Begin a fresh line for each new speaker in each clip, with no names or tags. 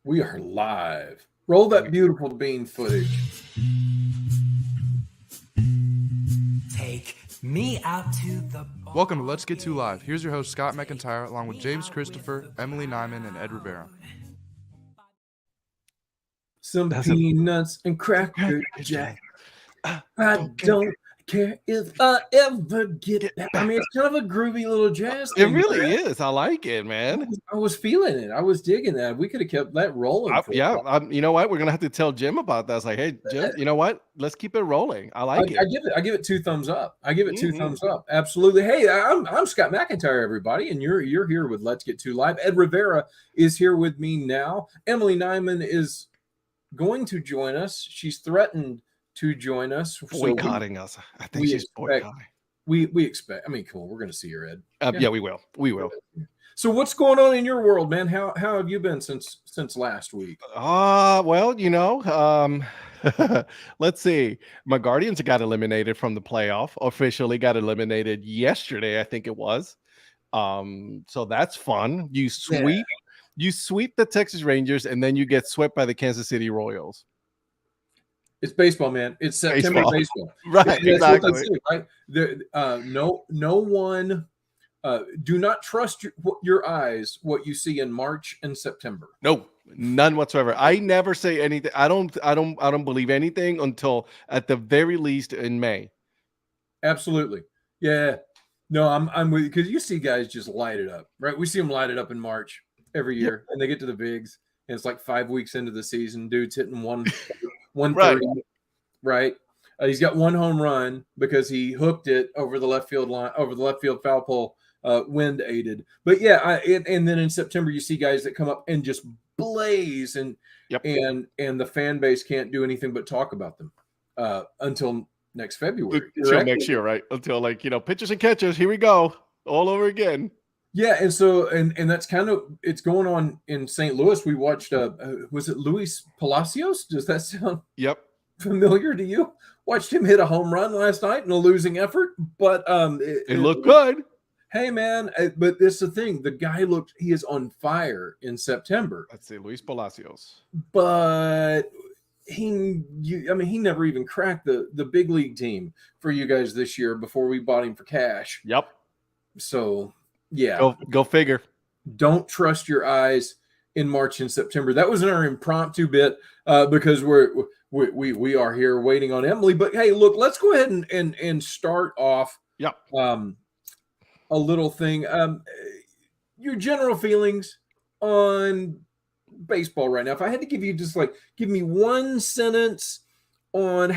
We are live. Roll that beautiful bean footage.
Take me out to the bar.
Welcome to Let's Get To Live. Here's your host, Scott McIntyre, along with James Christopher, Emily Nyman, and Ed Rivera.
Some peanuts and cracker jack. I don't care if I ever get back. I mean, it's kind of a groovy little jazz
It
thing.
really is. I like it, man.
I was feeling it. I was digging that. We could have kept that rolling.
You know what? We're gonna have to tell Jim about that. It's like, hey, Jim, you know what? Let's keep it rolling. I like it.
I give it 2 thumbs up. I give it 2 thumbs up. Absolutely. Hey, I'm Scott McIntyre, everybody, and you're here with Let's Get To Live. Ed Rivera is here with me now. Emily Nyman is going to join us. She's threatened to join us.
Boycotting us. I think she's boycotting.
We expect. I mean, come on, we're going to see her, Ed.
Yeah, we will. We will.
So, what's going on in your world, man? How have you been since last week?
Well, let's see. My Guardians got eliminated from the playoff. Officially got eliminated yesterday, I think it was. So that's fun. You sweep the Texas Rangers, and then you get swept by the Kansas City Royals.
It's baseball, man. It's September baseball.
Right, exactly.
Right. No one. Do not trust your eyes what you see in March and September.
No, none whatsoever. I never say anything. I don't believe anything until at the very least in May.
Absolutely. Yeah. No, I'm with you, because you see guys just light it up, right? We see them light it up in March every year, and they get to the bigs, and it's like 5 weeks into the season. Dude's hitting 130, right? He's got 1 home run because he hooked it over the left field line, over the left field foul pole, wind aided. But yeah, and then in September you see guys that come up and just blaze, and the fan base can't do anything but talk about them until next February.
Until next year, right? Until pitchers and catchers. Here we go, all over again.
Yeah, and so and that's kind of it's going on in St. Louis. We watched was it Luis Palacios? Does that sound familiar to you? Watched him hit a home run last night in a losing effort, but
it looked good.
Hey man, but this is the thing. The guy he is on fire in September.
Let's see, Luis Palacios.
But he never even cracked the big league team for you guys this year before we bought him for cash.
Yep.
So yeah,
go figure.
Don't trust your eyes in March and September. That was our impromptu bit because we are here waiting on Emily. But hey, look, let's go ahead and start off.
Yep.
A little thing. Your general feelings on baseball right now. If I had to give you give me one sentence on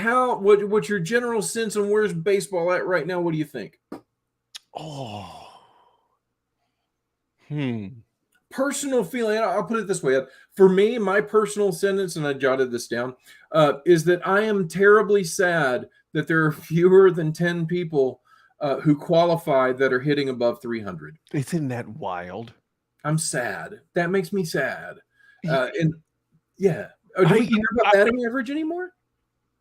what's your general sense on where's baseball at right now, what do you think? Personal feeling, I'll put it this way. For me, my personal sentence, and I jotted this down, is that I am terribly sad that there are fewer than 10 people who qualify that are hitting above 300.
Isn't that wild?
I'm sad. That makes me sad. Do we hear about batting average anymore?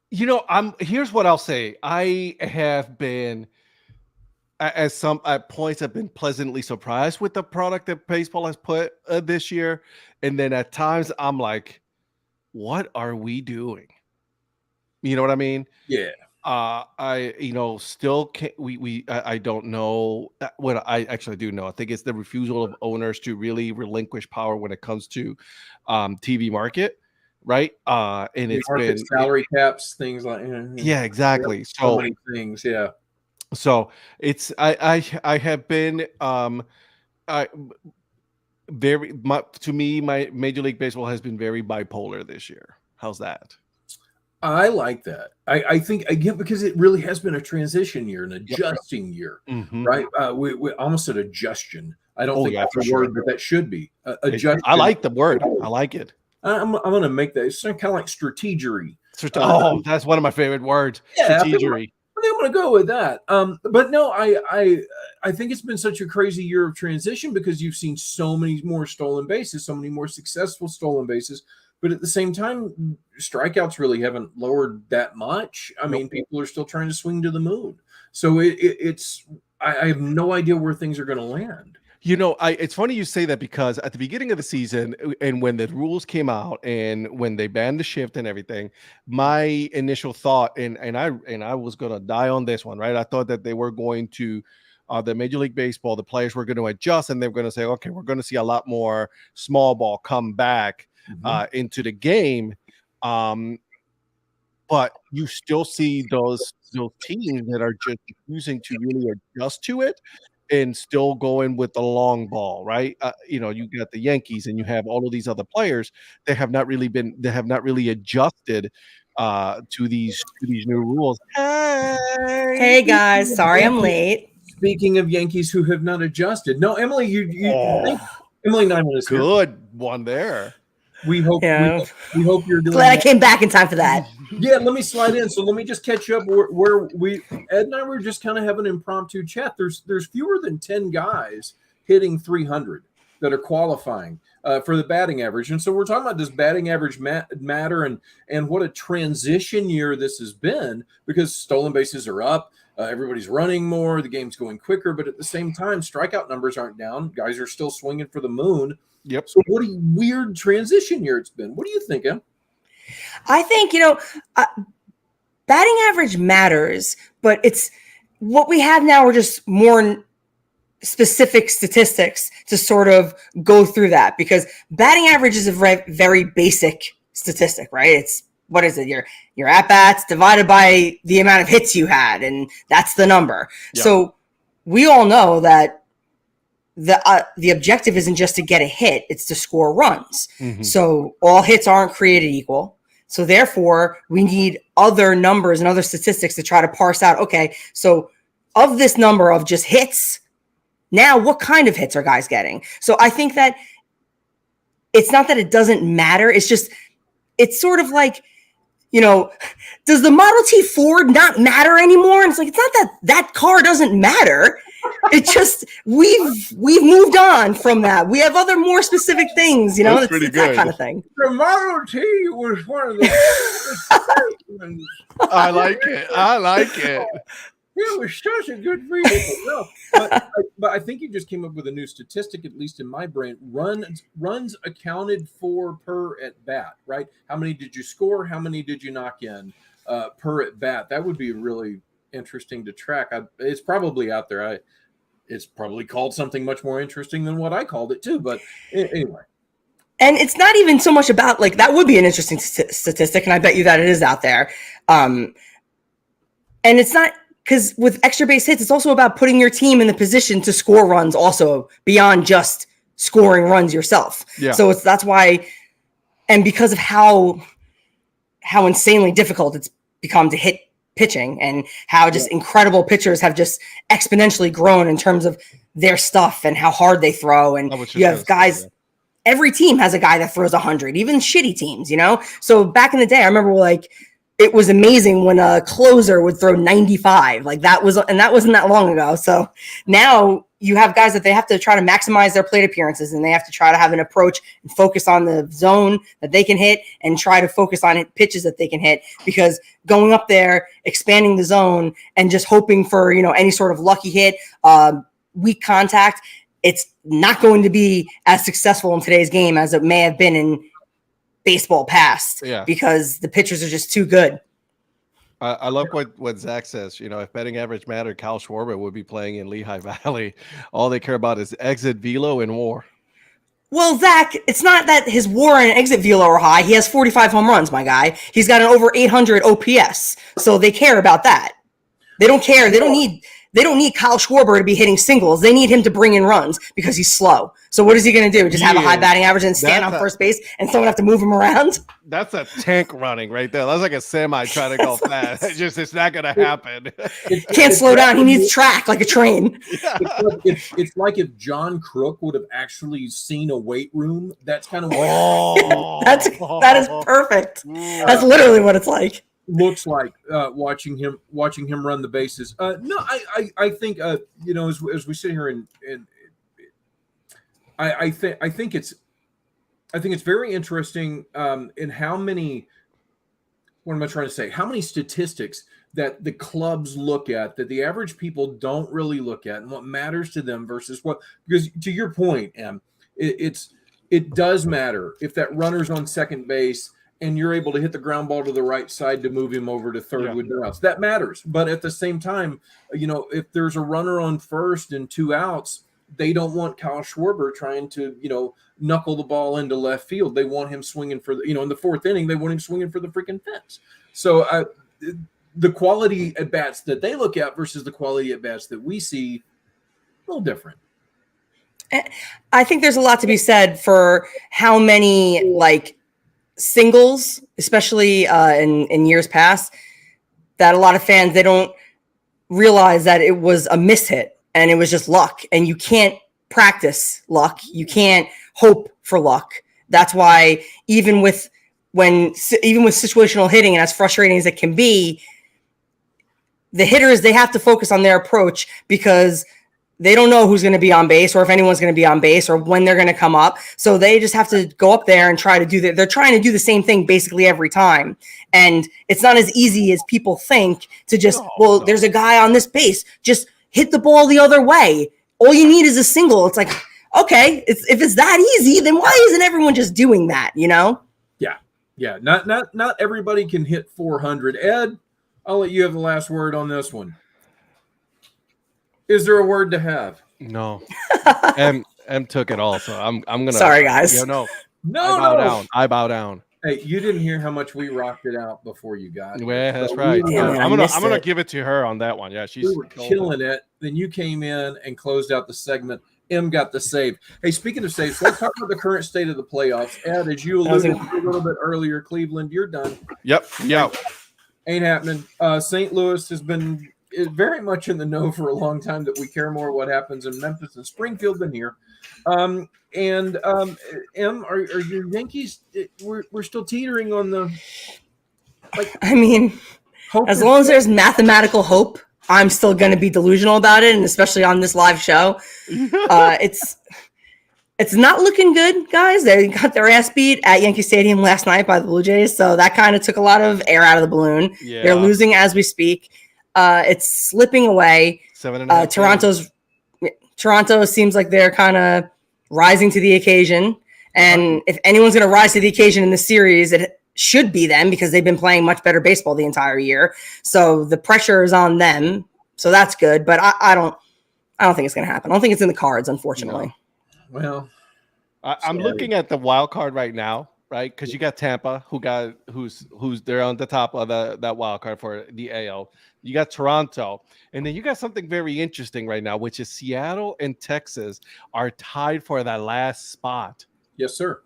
Here's what I'll say. I have been at points I've been pleasantly surprised with the product that baseball has put this year, and then at times I'm like, what are we doing? You know what I mean?
Yeah.
I still can't. I don't know what I actually do know. I think it's the refusal of owners to really relinquish power when it comes to TV market, right? And it's been
salary caps, things like
exactly.
So many things, yeah.
So it's I have been to me, my Major League Baseball has been very bipolar this year. How's that?
I like that. I think, again, because it really has been a transition year, an adjusting year, right? We almost said adjustion. I don't think that's a word, but that should be adjustion.
I like the word. I like it.
I'm going to make that. It's kind of like strategery.
That's one of my favorite words.
Yeah,
strategery.
I think I'm going to go with that. But no, I think it's been such a crazy year of transition because you've seen so many more stolen bases, so many more successful stolen bases. But at the same time, strikeouts really haven't lowered that much. I mean, people are still trying to swing to the moon. So I have no idea where things are going to land.
It's funny you say that because at the beginning of the season and when the rules came out and when they banned the shift and everything, my initial thought and I was gonna die on this one, right? I thought that they were going to the Major League Baseball, the players were going to adjust and they're going to say, okay, we're going to see a lot more small ball come back into the game. But you still see those teams that are just using to really adjust to it and still going with the long ball, right? You got the Yankees and you have all of these other players that have not really adjusted to these new rules.
Hey guys, sorry I'm late.
Speaking of Yankees who have not adjusted, no, Emily, Emily Nyman is here.
Good one there.
We hope we hope you're doing.
Glad I came back in time for that.
Yeah, let me slide in. So let me just catch you up where Ed and I were just kind of having an impromptu chat. There's fewer than 10 guys hitting 300 that are qualifying for the batting average, and so we're talking about does batting average matter and what a transition year this has been because stolen bases are up. Everybody's running more. The game's going quicker, but at the same time, strikeout numbers aren't down. Guys are still swinging for the moon.
Yep.
So what a weird transition year it's been. What do you think, Em?
I think, batting average matters, but it's what we have now are just more specific statistics to sort of go through that because batting average is a very, very basic statistic, right? It's what is it? Your at-bats divided by the amount of hits you had, and that's the number. Yep. So we all know that the objective isn't just to get a hit, it's to score runs. Mm-hmm. So all hits aren't created equal. So therefore, we need other numbers and other statistics to try to parse out, okay, so of this number of just hits, now what kind of hits are guys getting? So I think that it's not that it doesn't matter. It's just, it's sort of like, does the Model T Ford not matter anymore? And it's like, it's not that car doesn't matter. It's just we've moved on from that. We have other more specific things,
That's pretty good.
That kind of thing.
The Model T was one of the
I like it.
It was such a good vehicle. But I think you just came up with a new statistic, at least in my brain. Runs accounted for per at bat, right? How many did you score? How many did you knock in per at bat? That would be really interesting to track. It's probably out there. It's probably called something much more interesting than what I called it too. But anyway.
And it's not even so much about that would be an interesting statistic, and I bet you that it is out there. And it's not. Because with extra base hits, it's also about putting your team in the position to score runs also beyond just scoring runs yourself. Yeah. So that's why, and because of how insanely difficult it's become to hit pitching and how just incredible pitchers have just exponentially grown in terms of their stuff and how hard they throw. And you have guys, every team has a guy that throws 100, even shitty teams, So back in the day, I remember it was amazing when a closer would throw 95. That wasn't that long ago. So now you have guys that they have to try to maximize their plate appearances and they have to try to have an approach and focus on the zone that they can hit and try to focus on pitches that they can hit, because going up there, expanding the zone and just hoping for, any sort of lucky hit, weak contact, it's not going to be as successful in today's game as it may have been in baseball past, because the pitchers are just too good.
I love what Zach says. If betting average mattered, Kyle Schwarber would be playing in Lehigh Valley. All they care about is exit velo and WAR.
Well, Zach, it's not that his WAR and exit velo are high. He has 45 home runs, my guy. He's got an over 800 OPS, so they care about that. They don't care. They don't need Kyle Schwarber to be hitting singles. They need him to bring in runs because he's slow. So what is he going to do? Just have a high batting average and stand on first base and someone have to move him around?
That's a tank running right there. That's like a semi trying to go fast. It's not going to happen.
Can't slow down. He needs track like a train.
It's like if John Crook would have actually seen a weight room. That's kind of
that is perfect. That's literally what it's like.
Looks like watching him run the bases. No, I think as we sit here and I think it's very interesting in how many. What am I trying to say? How many statistics that the clubs look at, that the average people don't really look at, and what matters to them versus what, because to your point, Em, it does matter if that runner's on second base and you're able to hit the ground ball to the right side to move him over to third with no outs. That matters. But at the same time, if there's a runner on first and 2 outs, they don't want Kyle Schwarber trying to, knuckle the ball into left field. They want him swinging for the, in the 4th inning, they want him swinging for the freaking fence. So the quality at bats that they look at versus the quality at bats that we see, a little different.
I think there's a lot to be said for how many singles, especially in years past, that a lot of fans, they don't realize that it was a mishit and it was just luck, and you can't practice luck. You can't hope for luck. That's why even with situational hitting, and as frustrating as it can be, the hitters, they have to focus on their approach because they don't know who's going to be on base or if anyone's going to be on base or when they're going to come up. So they just have to go up there and try to do that. They're trying to do the same thing basically every time. And it's not as easy as people think to just, there's a guy on this base. Just hit the ball the other way. All you need is a single. It's like, okay, if it's that easy, then why isn't everyone just doing that,
Yeah. Not everybody can hit 400. Ed, I'll let you have the last word on this one. Is there a word to have?
No. M took it all, so I'm gonna.
Sorry, guys.
I bow down.
Hey, you didn't hear how much we rocked it out before you got here.
Yeah, that's right.
Damn,
I'm gonna give it to her on that one. Yeah,
we were killing it. Then you came in and closed out the segment. M got the save. Hey, speaking of saves, let's talk about the current state of the playoffs. Ed, as you alluded to a little bit earlier, Cleveland, you're done.
Yep.
Ain't happening. St. Louis has been very much in the know for a long time that we care more what happens in Memphis and Springfield than here. M, are your Yankees? We're still teetering on the.
As long as there's mathematical hope, I'm still going to be delusional about it, and especially on this live show, it's not looking good, guys. They got their ass beat at Yankee Stadium last night by the Blue Jays, so that kind of took a lot of air out of the balloon. Yeah. They're losing as we speak. It's slipping away.
7.5.
Toronto seems like they're kind of rising to the occasion, and if anyone's going to rise to the occasion in the series, it should be them because they've been playing much better baseball the entire year. So the pressure is on them. So that's good, but I don't think it's going to happen. I don't think it's in the cards, unfortunately.
No. Well,
I'm looking at the wild card right now, right? Because you got Tampa, who's they're on the top of that wild card for the AL. You got Toronto, and then you got something very interesting right now, which is Seattle and Texas are tied for that last spot.
Yes, sir.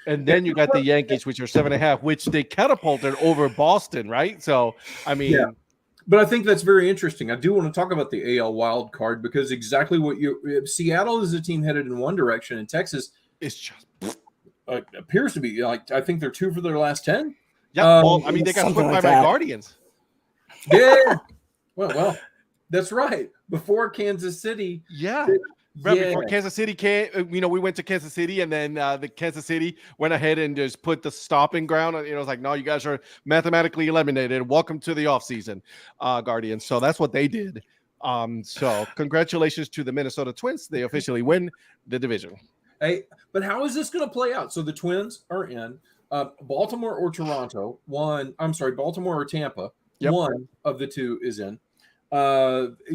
And then you got the Yankees, which are 7.5, which they catapulted over Boston, right? So,
but I think that's very interesting. I do want to talk about the AL wild card because exactly what Seattle is a team headed in one direction, and Texas
is just
appears to be I think they're 2 for their last 10.
Yeah, they got put by my Guardians.
Yeah. Well, that's right. Before Kansas City.
Yeah. Before Kansas City came, we went to Kansas City, and then the Kansas City went ahead and just put the stopping ground. It was like, no, you guys are mathematically eliminated. Welcome to the offseason, Guardians. So that's what they did. So congratulations to the Minnesota Twins. They officially win the division.
Hey, but how is this going to play out? So the Twins are in. Baltimore or Toronto. Baltimore or Tampa. Yep. One of the two is in.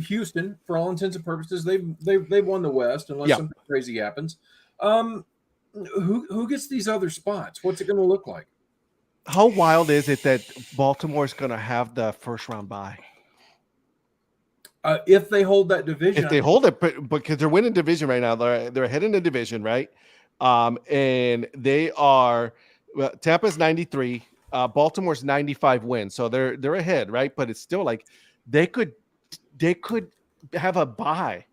Houston, for all intents and purposes, they've won the West unless something crazy happens. Who gets these other spots? What's it going to look like?
How wild is it that Baltimore is going to have the first round bye?
If they hold that division,
if they hold it, because they're winning division right now, they're ahead in the division, right? And they are Tampa's 93. Baltimore's 95 wins, so they're ahead, right? But it's still like they could have a bye.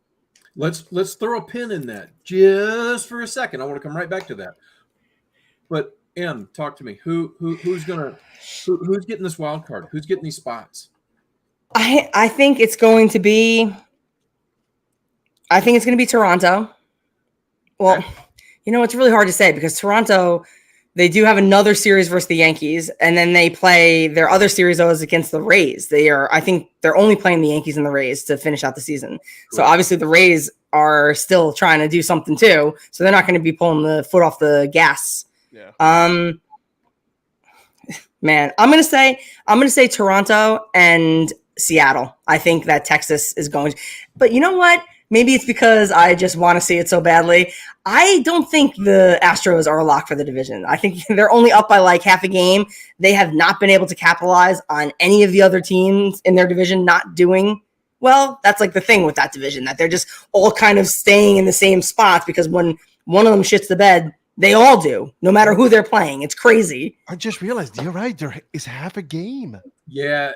Let's throw a pin in that just for a second. I want to come right back to that. But M, talk to me. Who's getting this wild card? Who's getting these spots?
I think it's going to be Toronto. Well, it's really hard to say because Toronto They do have another series versus the Yankees, and then they play their other series though is against the Rays. I think they're only playing the Yankees and the Rays to finish out the season. So obviously the Rays are still trying to do something too. So they're not going to be pulling the foot off the gas.
Yeah.
Man, I'm gonna say Toronto and Seattle. I think that Texas is going, but you know what? Maybe it's because I just want to see it so badly. I don't think the Astros are a lock for the division. I think they're only up by like half a game. They have not been able to capitalize on any of the other teams in their division not doing well. That's like the thing with that division, that they're just all kind of staying in the same spots because when one of them shits the bed, they all do, no matter who they're playing. It's crazy.
I just realized you're right. There is half a game.
Yeah,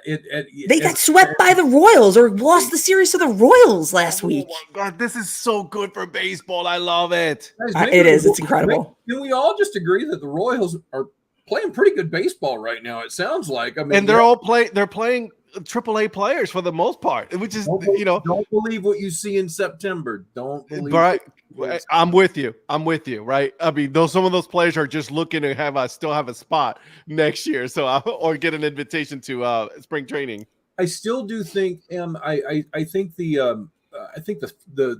They got swept by the Royals or lost the series to the Royals last week.
Oh my God, this is so good for baseball. I love it.
It is. It's incredible.
Can we all just agree that the Royals are playing pretty good baseball right now? It sounds like. I mean,
And they're playing AAA players for the most part, which is,
don't believe what you see in September. Don't believe.
Right. I'm with you. Right. I mean, some of those players are just looking to still have a spot next year, or get an invitation to spring training.
I still do think, I think the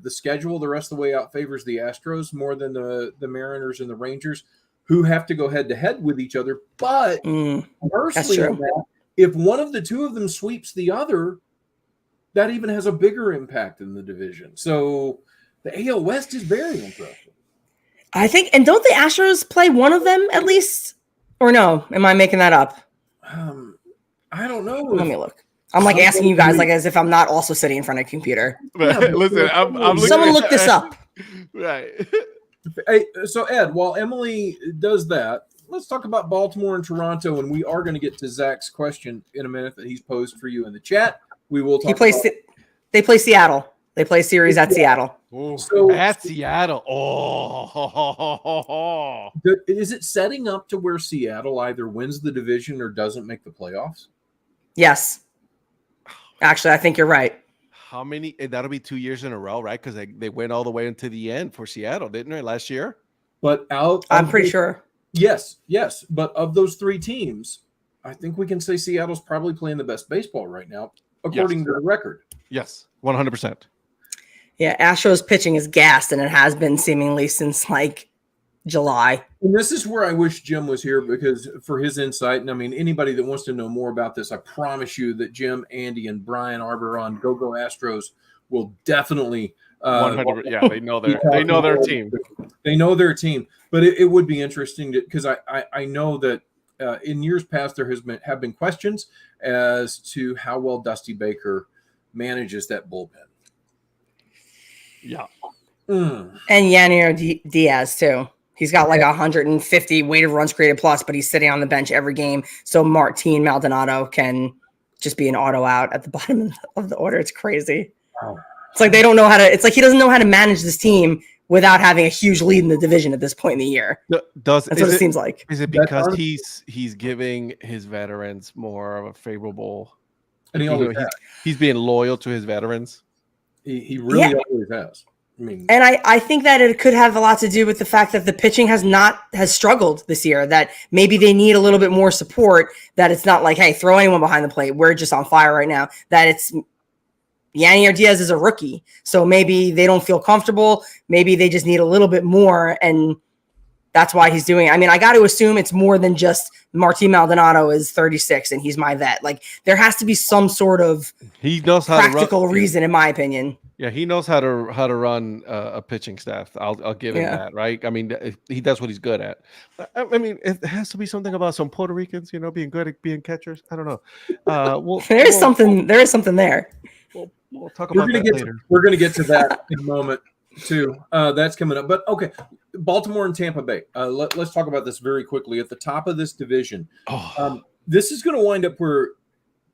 schedule the rest of the way out favors the Astros more than the Mariners and the Rangers, who have to go head to head with each other. But conversely, on that, if one of the two of them sweeps the other, that even has a bigger impact in the division. So the AL West is very interesting.
I think, and don't the Astros play one of them at least? Or no? Am I making that up?
I don't know.
Let me look. I'm like asking you guys like as if I'm not also sitting in front of a computer.
Listen, I'm looking
Someone look this up.
Right.
Hey, so Ed, while Emily does that, let's talk about Baltimore and Toronto, and we are going to get to Zach's question in a minute that he's posed for you in the chat. We will talk.
They play Seattle. They play series at Seattle.
So at Seattle.
Is it setting up to where Seattle either wins the division or doesn't make the playoffs?
Yes. Actually, I think you're right.
How many? That'll be 2 years in a row, right? Because they went all the way into the end for Seattle, didn't they, last year?
But
I'm pretty sure.
Yes. But of those three teams, I think we can say Seattle's probably playing the best baseball right now, according to the record.
Yes, 100%.
Yeah, Astros pitching is gassed, and it has been seemingly since like July.
And this is where I wish Jim was here because for his insight. And I mean, anybody that wants to know more about this, I promise you that Jim, Andy, and Brian Arbor on Go Astros will definitely
100%. Yeah, they know their team.
They know their team. But it would be interesting because I know that in years past there have been questions as to how well Dusty Baker manages that bullpen.
Yeah.
And Yanier Diaz too. He's got like 150 weighted runs created plus, but he's sitting on the bench every game. So Martin Maldonado can just be an auto out at the bottom of the order. It's crazy.
Wow.
It's like they don't know how to. It's like he doesn't know how to manage this team without having a huge lead in the division at this point in the year. That's what it seems like.
Is it because he's giving his veterans more of a favorable?
And
he's
being loyal to his veterans.
He really always has. I mean,
and I think that it could have a lot to do with the fact that the pitching has struggled this year, that maybe they need a little bit more support, that it's not like, hey, throw anyone behind the plate. We're just on fire right now. That it's Yanier Diaz is a rookie. So maybe they don't feel comfortable. Maybe they just need a little bit more. And that's why he's doing it. I mean, I got to assume it's more than just Martin Maldonado is 36 and he's my vet. Like there has to be some sort of practical reason, in my opinion.
Yeah, he knows how to run a pitching staff. I'll give him that, right? I mean, he does what he's good at. I mean, it has to be something about some Puerto Ricans, being good at being catchers. I don't know.
There is something there.
We'll talk about that later.
We're going to get to that in a moment too. That's coming up. But okay, Baltimore and Tampa Bay. Let's talk about this very quickly. At the top of this division, this is going to wind up where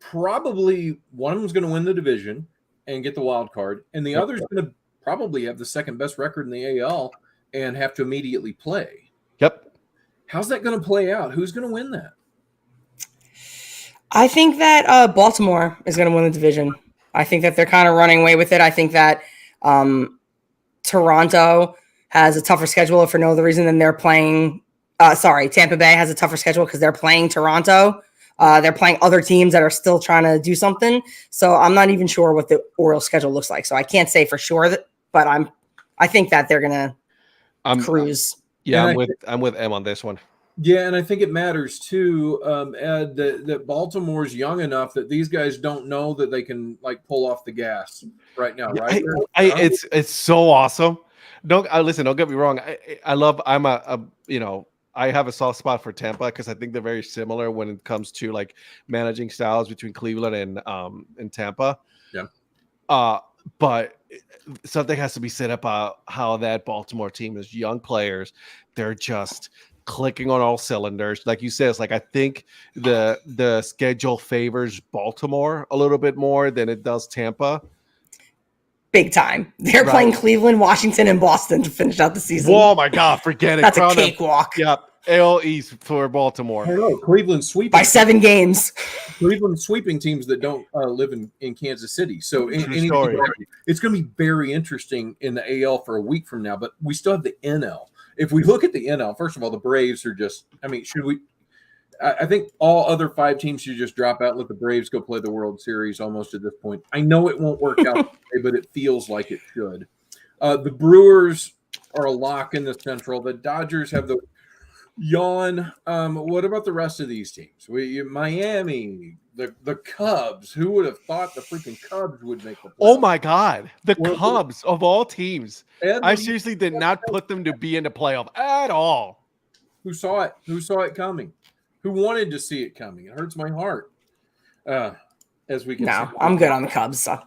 probably one of them is going to win the division and get the wild card, and the other is going to probably have the second best record in the AL and have to immediately play.
Yep.
How's that going to play out? Who's going to win that?
I think that Baltimore is going to win the division. I think that they're kind of running away with it. I think that Toronto has a tougher schedule for no other reason than they're playing Tampa Bay has a tougher schedule because they're playing Toronto. They're playing other teams that are still trying to do something. So I'm not even sure what the Orioles schedule looks like. So I can't say for sure but I think that they're gonna cruise.
Yeah,
And
I'm with M on this one.
Yeah, and I think it matters too, Ed, that Baltimore's young enough that these guys don't know that they can like pull off the gas right now, right?
It's so awesome. Don't get me wrong. I have a soft spot for Tampa because I think they're very similar when it comes to like managing styles between Cleveland and Tampa.
Yeah.
But something has to be said about how that Baltimore team is young players. They're just clicking on all cylinders. Like you said, it's like I think the schedule favors Baltimore a little bit more than it does Tampa.
Big time. They're playing Cleveland, Washington, and Boston to finish out the season.
Oh my God, forget it.
That's a cakewalk.
Yep. AL East for Baltimore.
I don't know. Cleveland sweeping
by 7 games.
Cleveland sweeping teams that don't live in Kansas City. So it's going to be very interesting in the AL for a week from now. But we still have the NL. If we look at the NL, first of all, the Braves are just. I mean, should we? I think all other 5 teams should just drop out and let the Braves go play the World Series almost at this point. I know it won't work out, but it feels like it should. The Brewers are a lock in the Central. The Dodgers have the yawn. What about the rest of these teams? Miami, the Cubs. Who would have thought the freaking Cubs would make the playoffs?
Oh my God, the Cubs of all teams. I seriously did not put them to be in the playoff at all.
Who saw it? Who saw it coming? Who wanted to see it coming? It hurts my heart. As we can see.
I'm good on the Cubs. So.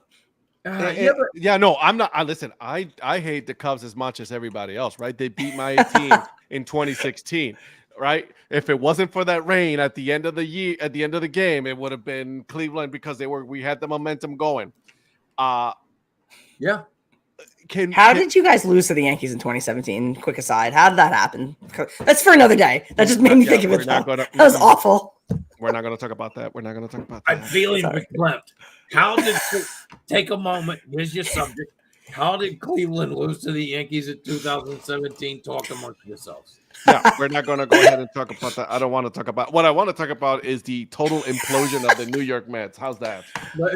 No, I'm not. Listen, I hate the Cubs as much as everybody else, right? They beat my team in 2016, right? If it wasn't for that rain at the end of the year, at the end of the game, it would have been Cleveland because we had the momentum going.
Yeah.
How did you guys lose to the Yankees in 2017? Quick aside, how did that happen? That's for another day. That just made me think of it. That was awful.
We're not going to talk about that.
I'm feeling verklempt. How did take a moment? Here's your subject. How did Cleveland lose to the Yankees in 2017? Talk amongst yourselves.
No, we're not going to go ahead and talk about that. I don't want to talk about. What I want to talk about is the total implosion of the New York Mets. How's that?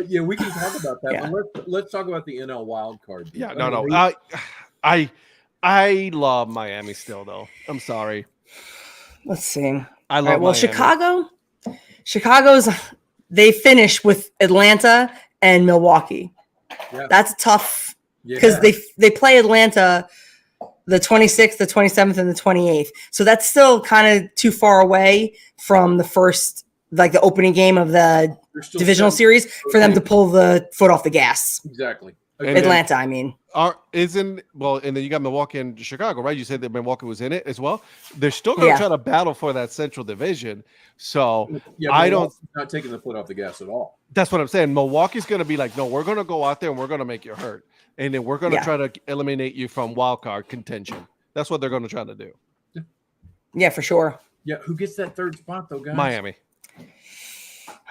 Yeah, we can talk about that. Yeah. But let's talk about the NL wild card.
Yeah, no. I love Miami still, though. I'm sorry.
Let's see.
I love
Miami. Chicago's they finish with Atlanta and Milwaukee. Yeah. That's tough because they play Atlanta the 26th, the 27th, and the 28th. So that's still kind of too far away from the first, like the opening game of the divisional series for them to pull the foot off the gas.
Exactly.
Atlanta, I mean.
And then you got Milwaukee and Chicago, right? You said that Milwaukee was in it as well. They're still going to try to battle for that Central Division. So
not taking the foot off the gas at all.
That's what I'm saying. Milwaukee's going to be like, no, we're going to go out there and we're going to make you hurt, and then we're going to try to eliminate you from wild card contention. That's what they're going to try to do.
Yeah, for sure.
Yeah, who gets that third spot though, guys?
Miami.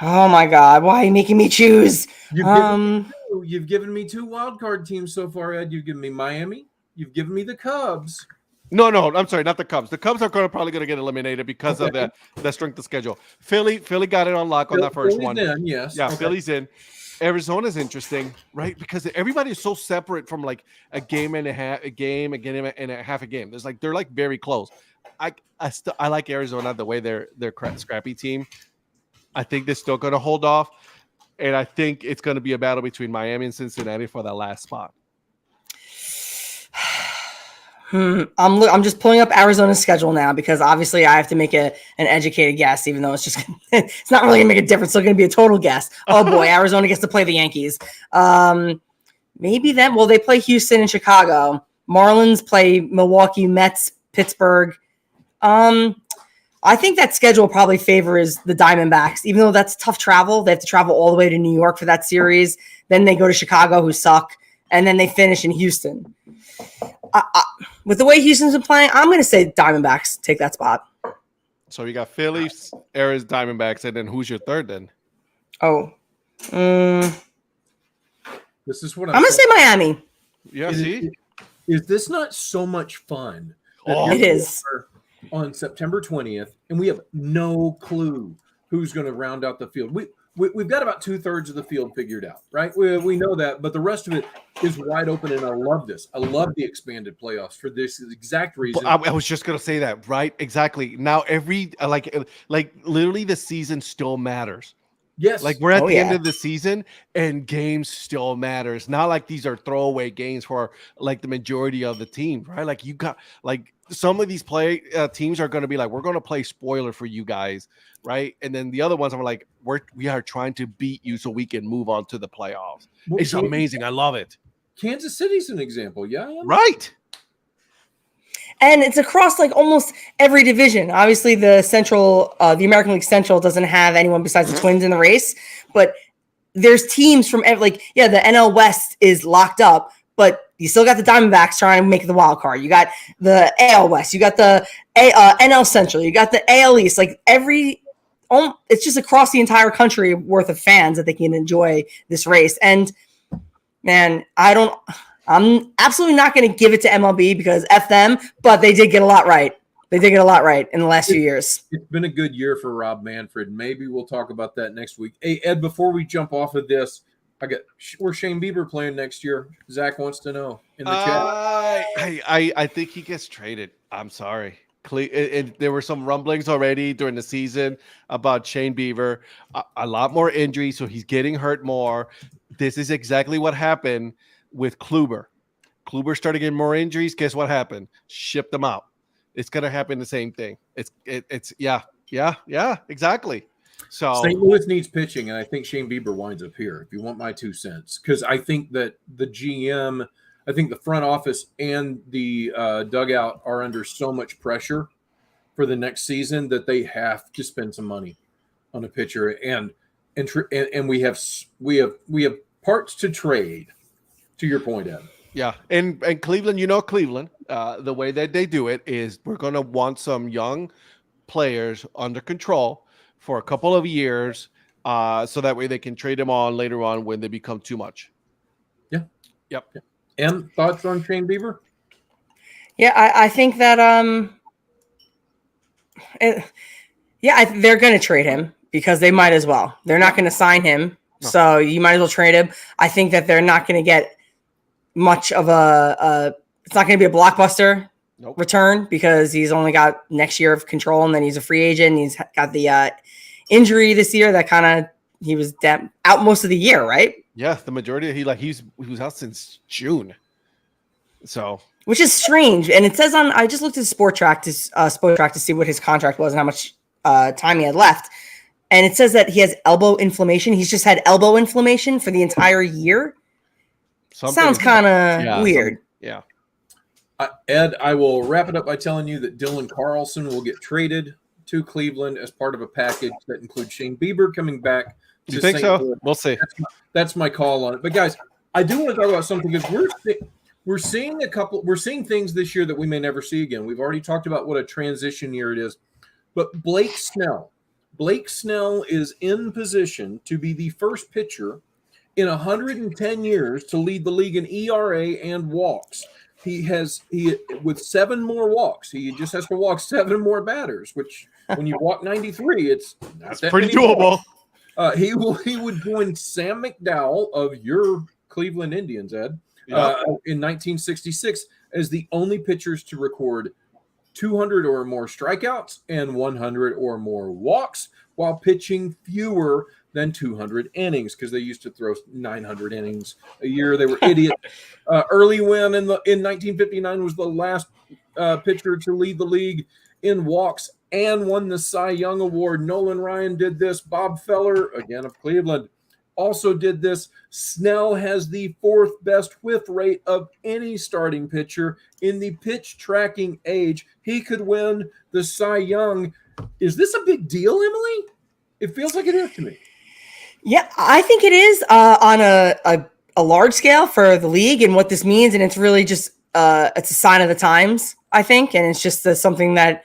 Oh my God! Why are you making me choose?
You've given me 2 wild card teams so far, Ed. You've given me Miami. You've given me the Cubs.
No, I'm sorry, not the Cubs. The Cubs are probably going to get eliminated because of the strength of schedule. Philly got it on lock on that first one.
Yes.
Yeah, okay. Philly's in. Arizona's interesting, right? Because everybody is so separate from like a game and a half, a game and a half a game. There's like they're like very close. I like Arizona the way they're scrappy team. I think they're still going to hold off, and I think it's going to be a battle between Miami and Cincinnati for that last spot.
I'm just pulling up Arizona's schedule now because obviously I have to make an educated guess, even though it's just it's not really gonna make a difference. It's still gonna be a total guess. Oh boy, Arizona gets to play the Yankees. Maybe then. Well, they play Houston and Chicago. Marlins play Milwaukee, Mets, Pittsburgh. I think that schedule probably favors the Diamondbacks, even though that's tough travel. They have to travel all the way to New York for that series. Then they go to Chicago, who suck, and then they finish in Houston. With the way Houston's been playing, I'm going to say Diamondbacks take that spot.
So you got Phillies, Arizona, Diamondbacks, and then who's your third then?
This is what
I'm going to say Miami.
Yeah,
is this not so much fun?
It is.
on September 20th, and we have no clue who's going to round out the field. We've got about 2/3 of the field figured out, right? We know that, but the rest of it is wide open, and I love this. I love the expanded playoffs for this exact reason.
I was just gonna say that, right? Exactly. Now every like literally the season still matters.
Yes,
Like we're at
Oh,
the end
yeah.
of the season and games still matters. Not like these are throwaway games for like the majority of the team, right? Like you got like some of these teams are going to be like, we're going to play spoiler for you guys, right? And then the other ones are like, we are trying to beat you so we can move on to the playoffs.
Well,
It's amazing. I love it.
Kansas City's an example. Yeah,
Right.
And it's across like almost every division. Obviously, the American League Central doesn't have anyone besides the Twins in the race, but there's teams from the NL West is locked up, but you still got the Diamondbacks trying to make the wild card. You got the AL West, you got the NL Central, you got the AL East. Like it's just across the entire country worth of fans that they can enjoy this race. And man, I'm absolutely not going to give it to MLB because F them, but they did get a lot right. They did get a lot right in the last few years.
It's been a good year for Rob Manfred. Maybe we'll talk about that next week. Hey, Ed, before we jump off of this, where's Shane Bieber playing next year? Zach wants to know in the chat.
I think he gets traded. I'm sorry. There were some rumblings already during the season about Shane Bieber. A lot more injuries, so he's getting hurt more. This is exactly what happened with Kluber. Kluber started getting more injuries. Guess what happened? Shipped them out. It's gonna happen the same thing. It's exactly. So
St. Louis needs pitching, and I think Shane Bieber winds up here. If you want my 2 cents, because I think that the GM, I think the front office and the dugout are under so much pressure for the next season that they have to spend some money on a pitcher, and we have parts to trade. To your point, Ed.
yeah, and Cleveland, Cleveland, the way that they do it is we're gonna want some young players under control for a couple of years, so that way they can trade them on later on when they become too much.
Yeah.
Yep.
And thoughts on Shane Bieber?
Yeah, I think that they're going to trade him because they might as well. They're not going to sign him, so you might as well trade him. I think that they're not going to get much of it's not going to be a blockbuster return because he's only got next year of control, and then he's a free agent. And he's got the injury this year that he was out most of the year, right?
Yeah, the majority he was out since June. So,
which is strange, and it says I just looked at Sport Track to see what his contract was and how much time he had left, and it says that he has elbow inflammation. He's just had elbow inflammation for the entire year. Sounds kind of weird.
Yeah.
Ed, I will wrap it up by telling you that Dylan Carlson will get traded to Cleveland as part of a package that includes Shane Bieber coming back.
You think so? We'll see.
That's my call on it. But guys, I do want to talk about something because we're seeing things this year that we may never see again. We've already talked about what a transition year it is. But Blake Snell is in position to be the first pitcher in 110 years to lead the league in ERA and walks. He with 7 more walks. He just has to walk 7 more batters, which when you walk 93, it's
pretty doable.
He would join Sam McDowell of your Cleveland Indians, Ed, in 1966 as the only pitchers to record 200 or more strikeouts and 100 or more walks while pitching fewer than 200 innings because they used to throw 900 innings a year. They were idiots. Early Wynn in 1959 was the last pitcher to lead the league in walks and won the Cy Young Award. Nolan Ryan did this. Bob Feller, again of Cleveland, also did this. Snell has the 4th best whiff rate of any starting pitcher in the pitch tracking age. He could win the Cy Young. Is this a big deal, Emily? It feels like it is to me.
Yeah, I think it is on a large scale for the league and what this means. And it's really just it's a sign of the times, I think. And it's just something that,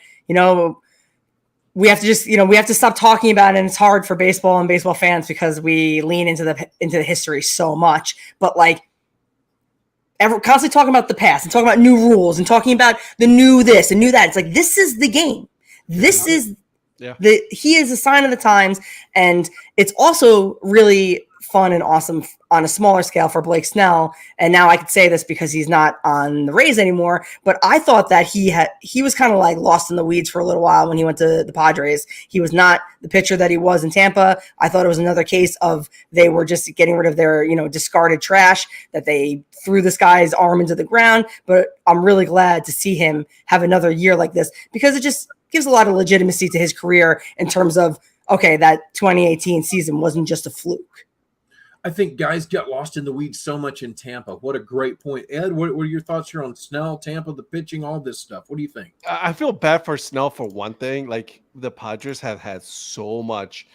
we have to stop talking about it. And it's hard for baseball and baseball fans because we lean into the history so much. But like constantly talking about the past and talking about new rules and talking about the new this and new that. It's like, this is the game. This is he is a sign of the times. And it's also really fun and awesome on a smaller scale for Blake Snell. And now I could say this because he's not on the Rays anymore, but I thought that he was kind of like lost in the weeds for a little while when he went to the Padres. He was not the pitcher that he was in Tampa. I thought it was another case of they were just getting rid of their, discarded trash, that they threw this guy's arm into the ground. But I'm really glad to see him have another year like this, because it just gives a lot of legitimacy to his career in terms of, okay, that 2018 season wasn't just a fluke.
I think guys get lost in the weeds so much in Tampa. What a great point. Ed, what are your thoughts here on Snell, Tampa, the pitching, all this stuff? What do you think?
I feel bad for Snell for one thing. Like, the Padres have had so much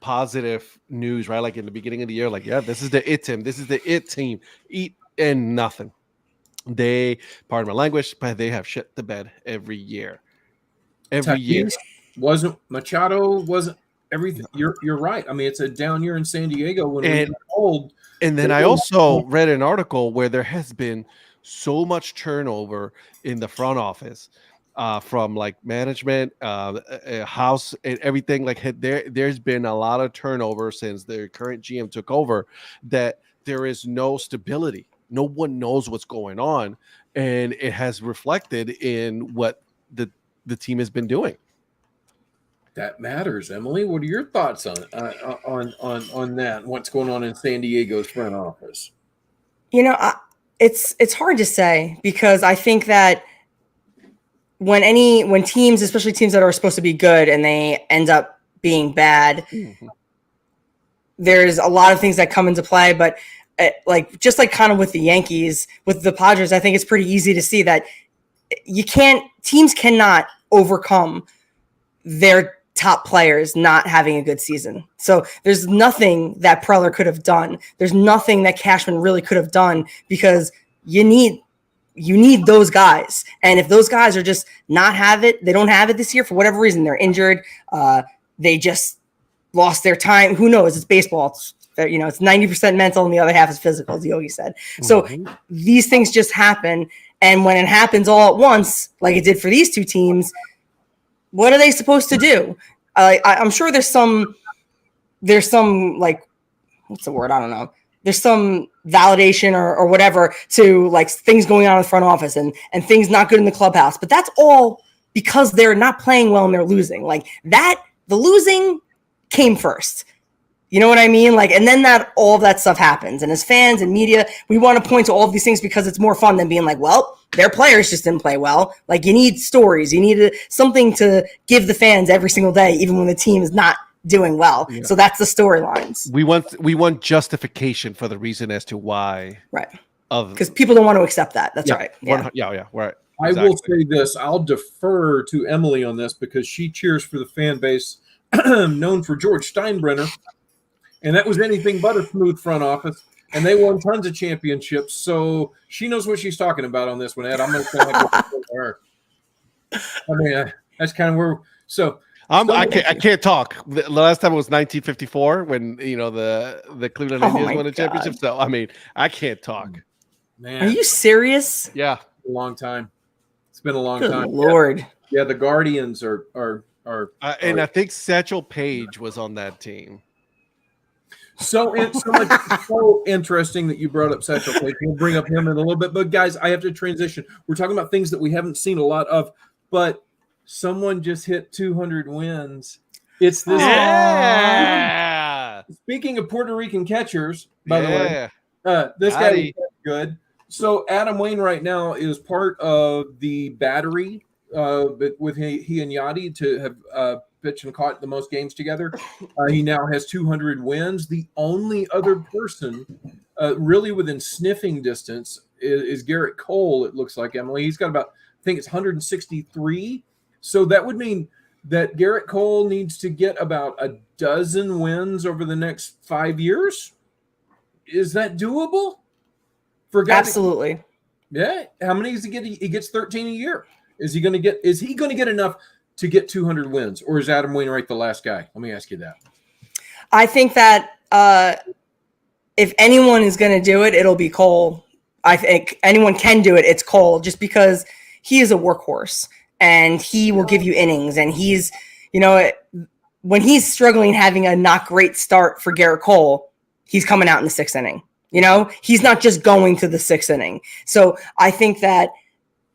positive news, right? Like in the beginning of the year, like, yeah, this is the it team. This is the it team. Eat and nothing. They, pardon my language, but they have shit the bed every year. Every year.
Machado wasn't everything. You're right. I mean, it's a down year in San Diego when we got old.
And then I also read an article where there has been so much turnover in the front office, from like management, house, and everything. Like there's been a lot of turnover since the current GM took over, that there is no stability. No one knows what's going on, and it has reflected in what the team has been doing.
That matters, Emily. What are your thoughts on that? What's going on in San Diego's front office?
It's hard to say, because I think that when teams, especially teams that are supposed to be good, and they end up being bad, there's a lot of things that come into play. But just like kind of with the Yankees, with the Padres, I think it's pretty easy to see that teams cannot overcome their top players not having a good season. So there's nothing that Preller could have done. There's nothing that Cashman really could have done, because you need those guys. And if those guys are just they don't have it this year for whatever reason, they're injured, they just lost their time. Who knows? It's baseball. It's 90% mental and the other half is physical, as Yogi said. So these things just happen. And when it happens all at once, like it did for these two teams, what are they supposed to do? I'm sure there's some like, what's the word? I don't know. There's some validation or whatever to like things going on in the front office and things not good in the clubhouse. But that's all because they're not playing well and they're losing. Like that, the losing came first. You know what I mean? Like, and then all of that stuff happens. And as fans and media, we want to point to all of these things because it's more fun than being like, well, their players just didn't play well. Like, you need stories. You need something to give the fans every single day, even when the team is not doing well. Yeah. So that's the storylines.
We want justification for the reason as to why.
Right. Because people don't want to accept that. That's right.
Yeah. Yeah. Right.
Exactly. I will say this. I'll defer to Emily on this because she cheers for the fan base known for George Steinbrenner. And that was anything but a smooth front office. And they won tons of championships. So she knows what she's talking about on this one, Ed. I'm going to say her. I mean, that's kind of where. So
I can't talk. The last time it was 1954 when the Cleveland Indians won a championship. So I mean, I can't talk.
Man, are you serious?
Yeah,
a long time. It's been a long
Good
time.
Lord.
Yeah, the Guardians are.
And I think Satchel Paige was on that team.
So interesting that you brought up Satchel Paige. We'll bring up him in a little bit. But, guys, I have to transition. We're talking about things that we haven't seen a lot of. But someone just hit 200 wins. It's this.
Yeah.
Speaking of Puerto Rican catchers, by the way, this guy is good. So Adam Wainwright now is part of the battery with he and Yachty to have pitched and caught the most games together. He now has 200 wins. The only other person really within sniffing distance is Garrett Cole, it looks like, Emily. He's got about, I think it's 163. So that would mean that Garrett Cole needs to get about a dozen wins over the next 5 years. Is that doable?
Absolutely.
Yeah. How many does he get? He gets 13 a year. Is he going to get enough to get 200 wins, or is Adam Wainwright the last guy? Let me ask you that.
I think that if anyone is going to do it, it'll be Cole. I think anyone can do it, it's Cole, just because he is a workhorse and he will give you innings. And he's, when he's struggling, having a not great start for Garrett Cole, he's coming out in the 6th inning. He's not just going to the 6th inning. So I think that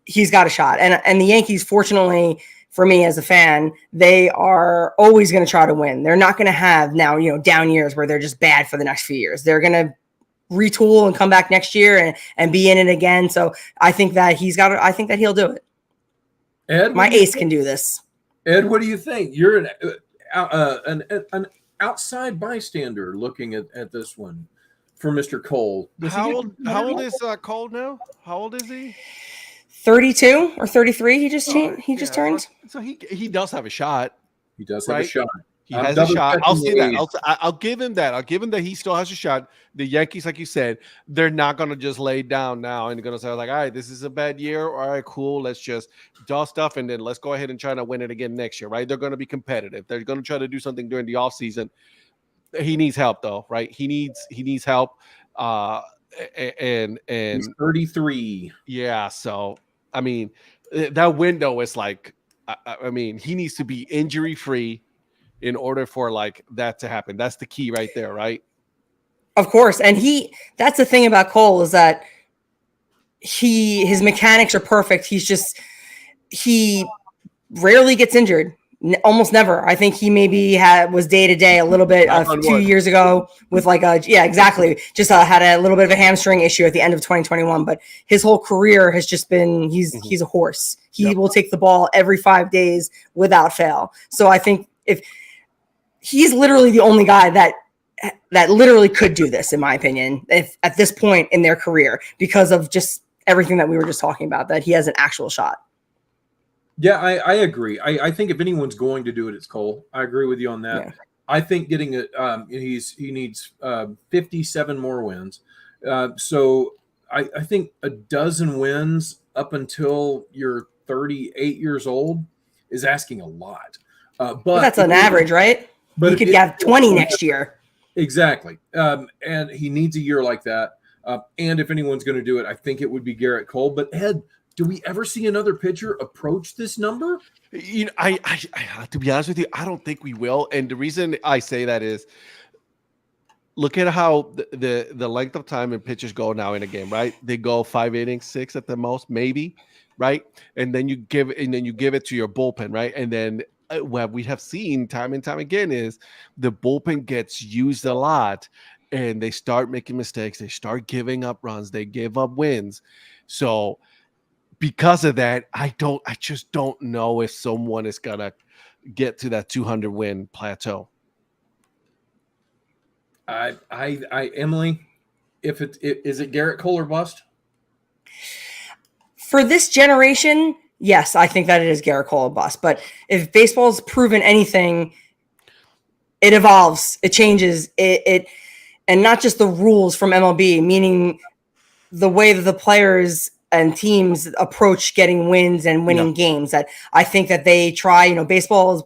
he's got a shot. And the Yankees, fortunately for me as a fan, they are always going to try to win. They're not going to have now, down years where they're just bad for the next few years. They're going to retool and come back next year and be in it again. So I think that I think that he'll do it.
Ed,
my ace can do this.
Ed, what do you think? You're an outside bystander looking at this one for Mr. Cole.
How old is Cole now? How old is he?
32 or 33. He just turned.
So he does have a shot.
He does have a shot.
He has a shot. I'll say that. I'll give him that. I'll give him that he still has a shot. The Yankees, like you said, they're not going to just lay down now and they're going to say, like, all right, this is a bad year. All right, cool. Let's just dust off and then let's go ahead and try to win it again next year, right? They're going to be competitive. They're going to try to do something during the offseason. He needs help, though, right? He needs help. And
he's 33.
Yeah, so, I mean, that window is like, I mean, he needs to be injury-free in order for like that to happen. That's the key right there, right?
Of course. And that's the thing about Cole is that his mechanics are perfect. He rarely gets injured. Almost never. I think he maybe was day to day a little bit 2 years ago with exactly. Just had a little bit of a hamstring issue at the end of 2021, but his whole career has just been, he's a horse. He will take the ball every 5 days without fail. So I think if he's literally the only guy that literally could do this, in my opinion, if at this point in their career, because of just everything that we were just talking about, that he has an actual shot.
Yeah, I agree. I think if anyone's going to do it, it's Cole. I agree with you on that. Yeah. I think getting it, he needs 57 more wins. So I think a dozen wins up until you're 38 years old is asking a lot. But
that's an average, right? But he could have 20 next year.
Exactly. And he needs a year like that. And if anyone's going to do it, I think it would be Garrett Cole. But Ed, do we ever see another pitcher approach this number?
I to be honest with you, I don't think we will. And the reason I say that is, look at how the length of time and pitchers go now in a game, right? They go 5 innings, 6 at the most, maybe, right? And then you give it to your bullpen, right? And then what we have seen time and time again is the bullpen gets used a lot, and they start making mistakes. They start giving up runs. They give up wins. So because of that, I just don't know if someone is gonna get to that 200 win plateau.
Emily, is it Garrett Cole or bust?
For this generation, yes, I think that it is Garrett Cole or bust. But if baseball's proven anything, it evolves, it changes, it and not just the rules from MLB, meaning the way that the players and teams approach getting wins and winning games. That I think that they try, baseball is,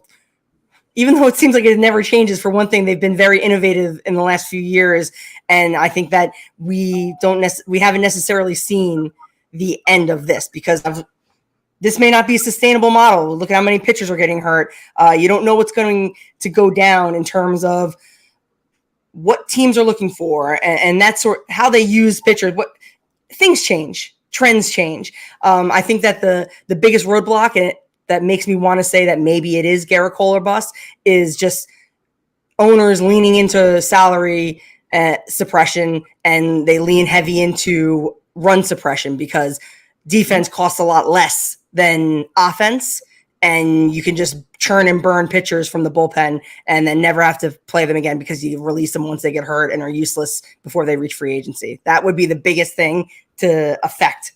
even though it seems like it never changes, for one thing, they've been very innovative in the last few years. And I think that we haven't necessarily seen the end of this because this may not be a sustainable model. Look at how many pitchers are getting hurt. You don't know what's going to go down in terms of what teams are looking for and that's how they use pitchers. What things change. Trends change. I think that the biggest roadblock that makes me want to say that maybe it is Garrett Cole or bust is just owners leaning into salary suppression, and they lean heavy into run suppression because defense costs a lot less than offense, and you can just churn and burn pitchers from the bullpen and then never have to play them again because you release them once they get hurt and are useless before they reach free agency. That would be the biggest thing to affect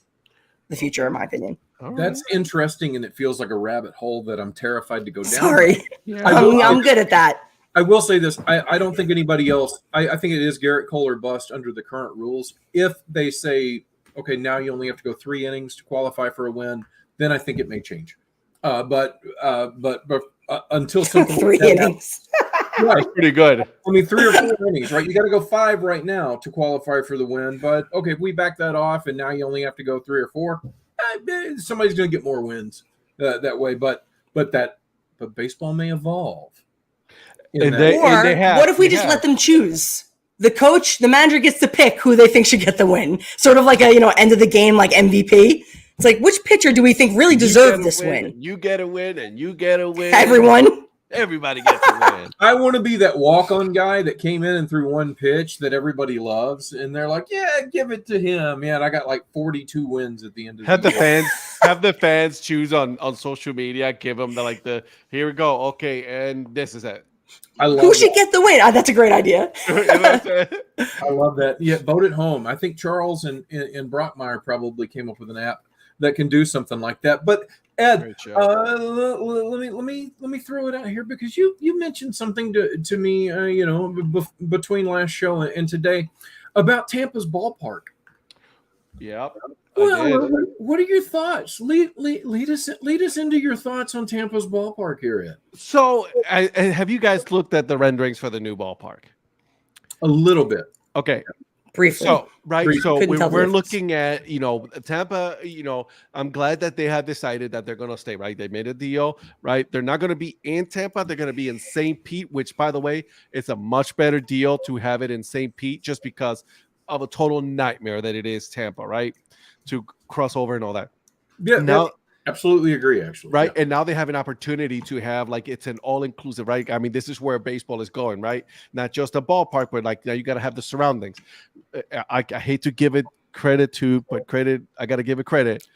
the future, in my opinion.
That's interesting, and it feels like a rabbit hole that I'm terrified to go down.
Sorry. I'm good at that.
I will say this. I don't think anybody else, I think it is Garrett Cole or bust under the current rules. If they say, okay, now you only have to go 3 innings to qualify for a win, then I think it may change. But until something
3 innings.
Right.
Pretty good.
I mean, 3 or 4 innings, right? You got to go 5 right now to qualify for the win. But okay, if we back that off, and now you only have to go 3 or 4, somebody's going to get more wins that way. But baseball may evolve.
And
that.
they-
Or
have-
what if we
they
just
have.
let them choose? The coach, the manager gets to pick who they think should get the win. Sort of like a end of the game like MVP. It's like, which pitcher do we think really
You
deserved
get a
this
win,
win?
and you get a win, and you get a win.
Everyone.
Everybody gets a win.
I want to be that walk-on guy that came in and threw one pitch that everybody loves, and they're like, "Yeah, give it to him." Yeah, and I got like 42 wins at the end of
Have
the
the
year.
fans choose on social media. Give them the here we go. Okay, and this is it.
I love
Who should
that.
get the win? That's a great idea.
You know what I'm saying?
I love that. Yeah, vote at home. I think Charles and Brockmeyer probably came up with an app that can do something like that. But Ed,
Great show.
let me throw it out here because you mentioned something to me, between last show and today about Tampa's ballpark.
Yep. I
Well,
did.
what are your thoughts? Lead us into your thoughts on Tampa's ballpark here, Ed.
So, have you guys looked at the renderings for the new ballpark?
A little bit.
Okay.
Briefly.
So so
Couldn't tell the
we're
difference.
looking at Tampa. I'm glad that they have decided that they're going to stay. Right, they made a deal. Right, they're not going to be in Tampa. They're going to be in St. Pete, which, by the way, it's a much better deal to have it in St. Pete, just because of a total nightmare that it is Tampa. Right, to cross over and all that.
Yeah,
Now,
absolutely agree. Actually,
right,
Yeah.
and now they have an opportunity to have it's an all-inclusive, right? I mean, this is where baseball is going, right? Not just a ballpark, but now you got to have the surroundings. I hate to give it credit I got to give it credit.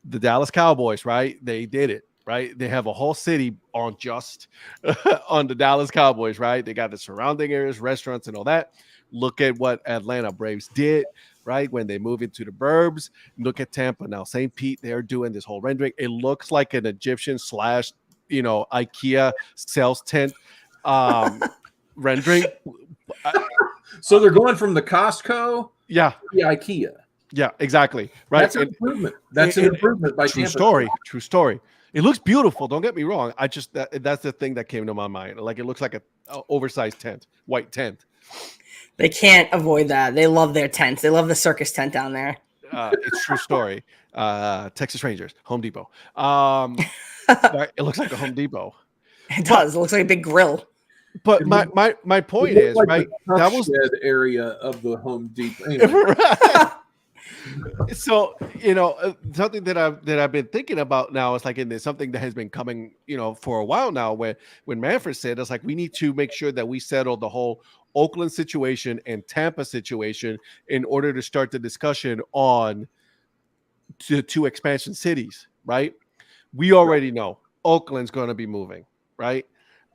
The Dallas Cowboys, right? They did it, right? They have a whole city on on the Dallas Cowboys, right? They got the surrounding areas, restaurants, and all that. Look at what Atlanta Braves did, right? When they move into the burbs. Look at Tampa now. St. Pete, they're doing this whole rendering. It looks like an Egyptian / IKEA sales tent rendering.
So they're going from the Costco
Yeah,
to the IKEA.
yeah, exactly. Right.
That's an
And-
improvement. That's an
and-
improvement by
True
Tampa.
story. True story. It looks beautiful. Don't get me wrong. That's the thing that came to my mind. Like, it looks like a oversized tent, white tent.
They can't avoid that. They love their tents. They love the circus tent down there.
It's true story. Texas Rangers, Home Depot. Right, it looks like a Home Depot.
It does. It looks like a big grill.
But
It
my point
It looked
is,
like
right?
the
That
tough
was
shed area of the Home Depot. Anyway,
so something that I've been thinking about now is something that has been coming for a while now. When Manfred said it's like we need to make sure that we settle the whole Oakland situation and Tampa situation in order to start the discussion on the two expansion cities, right? We already know Oakland's going to be moving, right?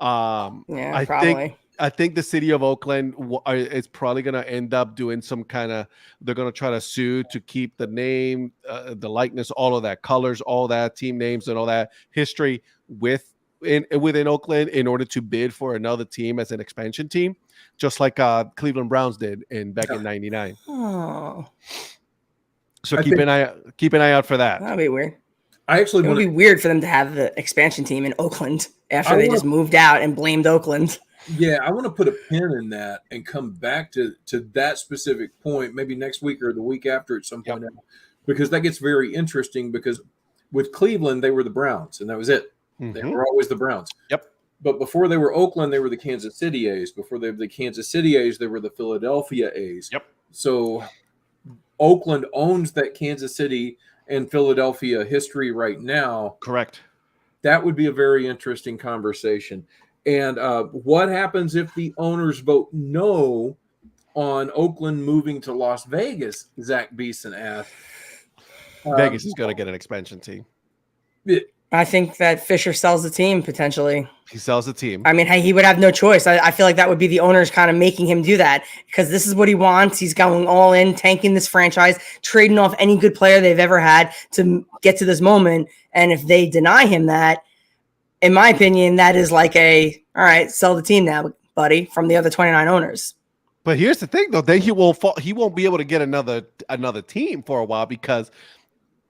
Yeah, probably.
I think the city of Oakland is probably going to end up doing some kind of, they're going to try to sue to keep the name, the likeness, all of that, colors, all that, team names and all that history within Oakland in order to bid for another team as an expansion team, just like Cleveland Browns did back in '99.
Oh,
So keep an eye out for that.
that'd be weird.
I actually
It would
want
be weird for them to have the expansion team in Oakland after
I
they
wanna-
just moved out and blamed Oakland.
I want to put a pin in that and come back to that specific point, maybe next week or the week after at some point, because that gets very interesting. Because with Cleveland, they were the Browns, and that was it. They
Mhm.
were always the Browns.
Yep.
But before they were Oakland, they were the Kansas City A's. Before they were the Kansas City A's, they were the Philadelphia A's.
Yep.
So Oakland owns that Kansas City and Philadelphia history right now.
Correct.
That would be a very interesting conversation. And what happens if the owners vote no on Oakland moving to Las Vegas? Zach Beeson asked.
Vegas is going to get an expansion team.
I think that Fisher sells the team potentially.
He sells the team.
I mean, hey, he would have no choice. I feel like that would be the owners kind of making him do that because this is what he wants. He's going all in, tanking this franchise, trading off any good player they've ever had to get to this moment. And if they deny him that, in my opinion, that is like all right, sell the team now, buddy, from the other 29 owners.
But here's the thing, though. Then he won't be able to get another team for a while because,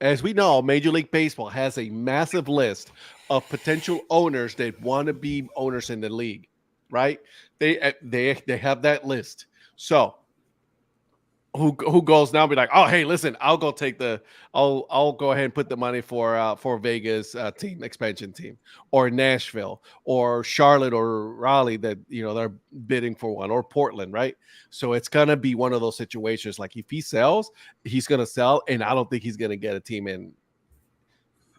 as we know, Major League Baseball has a massive list of potential owners that want to be owners in the league. right? They have that list. So who goes now and be like, oh, hey, listen, I'll go ahead and put the money for Vegas team expansion team, or Nashville or Charlotte or Raleigh that they're bidding for one, or Portland, right? So it's gonna be one of those situations. Like if he sells, he's gonna sell, and I don't think he's gonna get a team in.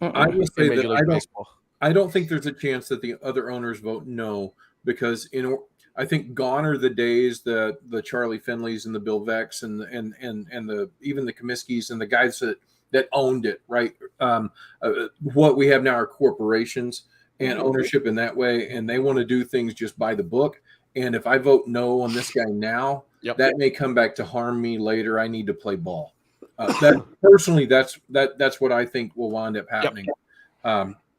I will say
Major
that
League Baseball.
I don't think there's a chance that the other owners vote no, because I think gone are the days that the Charlie Finleys and the Bill Vecks and the even the Comiskey's and the guys that owned it, right? What we have now are corporations and ownership in that way, and they want to do things just by the book. And if I vote no on this guy now, that may come back to harm me later. I need to play ball. That personally, that's what I think will wind up happening.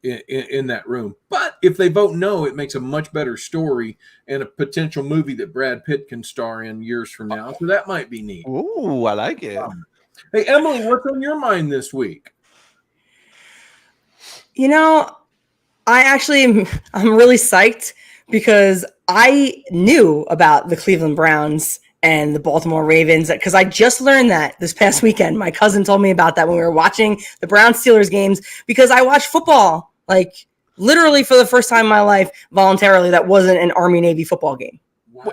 In that room. But if they vote no, it makes a much better story and a potential movie that Brad Pitt can star in years from now. So that might be neat.
Ooh, I like it.
Hey, Emily, what's on your mind this week?
I'm really psyched because I knew about the Cleveland Browns and the Baltimore Ravens, because I just learned that this past weekend. My cousin told me about that when we were watching the Browns-Steelers games, because I watched football like literally for the first time in my life voluntarily. That wasn't an Army-Navy football game.
Wow.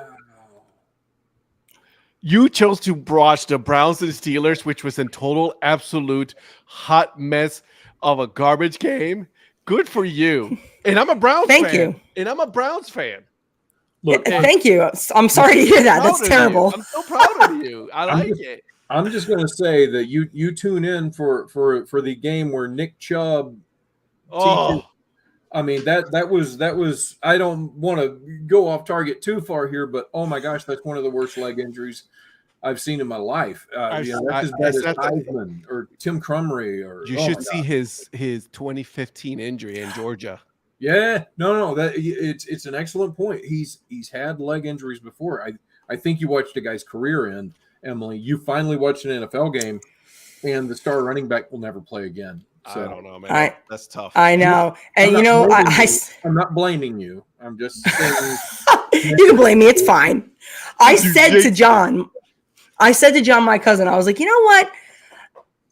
You chose to watch the Browns and the Steelers, which was in total absolute hot mess of a garbage game. Good for you. And I'm a Browns fan.
Thank you.
And I'm a Browns fan.
Look,
thank you. I'm sorry to hear that. That's terrible.
I'm so proud of you. I like it.
I'm just going to say that you tune in for the game where Nick Chubb.
Oh,
I mean that was. I don't want to go off target too far here, but oh my gosh, that's one of the worst leg injuries I've seen in my life. That's as bad as Heisman or Tim Crumry. Or
you should see his 2015 injury in Georgia.
Yeah, no, that it's an excellent point. He's had leg injuries before. I think you watched a guy's career end, Emily. You finally watched an NFL game, and the star running back will never play again. So,
I don't know, man. That's tough.
I know, and
I'm not blaming you. I'm just saying.
You can blame me. It's fine. I said to John, my cousin, I was like, you know what?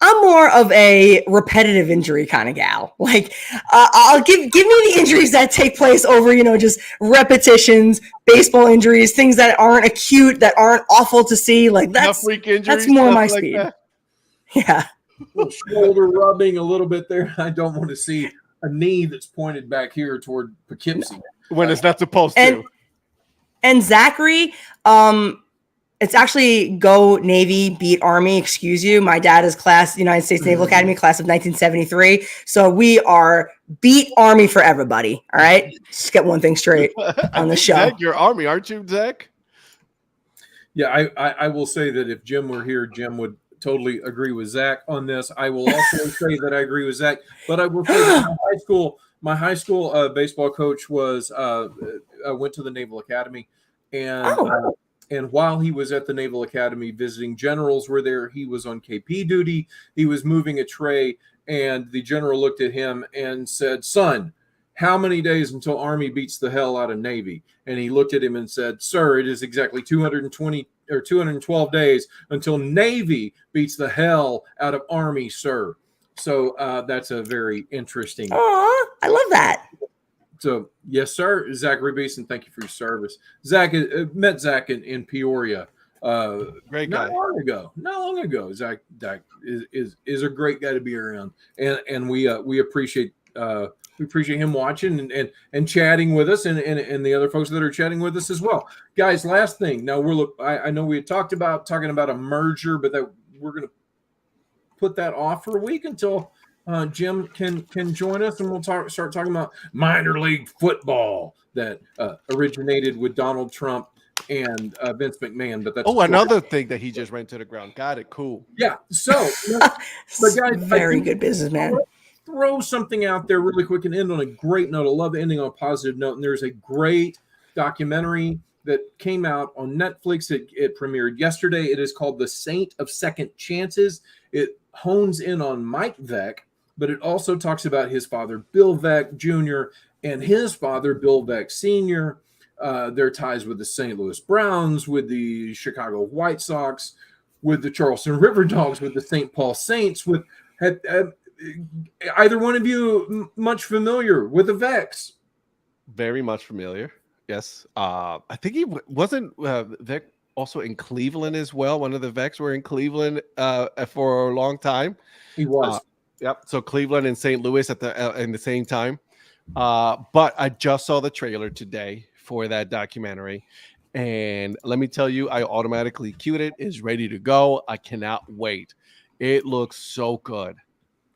I'm more of a repetitive injury kind of gal. Like, I'll give me the injuries that take place over, just repetitions, baseball injuries, things that aren't acute, that aren't awful to see. Like that's more my speed. Like yeah.
Shoulder rubbing a little bit there. I don't want to see a knee that's pointed back here toward Poughkeepsie
when it's not supposed to.
And Zachary, it's actually go Navy, beat Army. Excuse you. My dad is United States Naval Academy, class of 1973. So we are beat Army for everybody. All right. Just get one thing straight on the show.
Zach, you're Army, aren't you, Zach?
Yeah, I will say that if Jim were here, Jim would totally agree with Zach on this. I will also say that I agree with Zach, but I will say that my high school baseball coach went to the Naval Academy, and while he was at the Naval Academy visiting generals were there, he was on KP duty. He was moving a tray, and the general looked at him and said, "Son, how many days until Army beats the hell out of Navy?" And he looked at him and said, "Sir, it is exactly 220 or 212 days until Navy beats the hell out of Army, sir." So that's a very interesting.
Oh, I love that.
So yes, sir, Zachary Beeson, thank you for your service. Zach met Zach in Peoria.
Great guy.
Not long ago. Zach is a great guy to be around, and we appreciate him watching and chatting with us, and the other folks that are chatting with us as well. Guys, last thing. Now I know we had talking about a merger, but that we're going to put that off for a week until Jim can join us, and we'll start talking about minor league football that originated with Donald Trump and Vince McMahon. But that's
another thing that he just ran to the ground. Got it. Cool.
Yeah. So, but guys,
very good businessman.
Throw something out there really quick and end on a great note. I love ending on a positive note. And there's a great documentary that came out on Netflix. It premiered yesterday. It is called The Saint of Second Chances. It hones in on Mike Veeck, but it also talks about his father, Bill Veeck Jr., and his father, Bill Veeck Sr., their ties with the St. Louis Browns, with the Chicago White Sox, with the Charleston River Dogs, with the St. Paul Saints. With either one of you much familiar with the Vex?
Very much familiar. Yes. I think he wasn't Vic also in Cleveland as well. One of the Vex were in Cleveland for a long time.
He was.
Yep. So Cleveland and St. Louis at the same time. But I just saw the trailer today for that documentary, and let me tell you, I automatically queued it. Is ready to go. I cannot wait. It looks so good.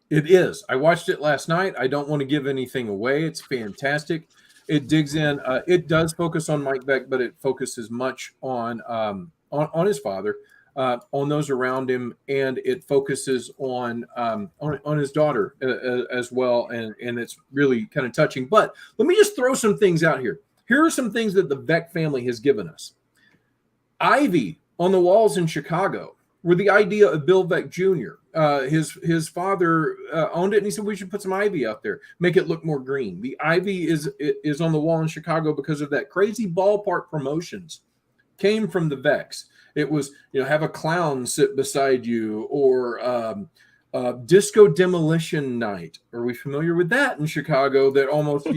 It is. I watched it last night. I don't want to give anything away. It's fantastic. It digs in. It does focus on Mike Beck, but it focuses much on his father, on those around him, and it focuses on his daughter as well. And it's really kind of touching. But let me just throw some things out here. Here are some things that the Beck family has given us. Ivy on the walls in Chicago were the idea of Bill Veeck Jr. His father owned it, and he said we should put some ivy out there, make it look more green. The ivy is on the wall in Chicago because of that. Crazy Ballpark Promotions came from the Vex. It was, have a clown sit beside you, or Disco Demolition Night. Are we familiar with that in Chicago? That almost,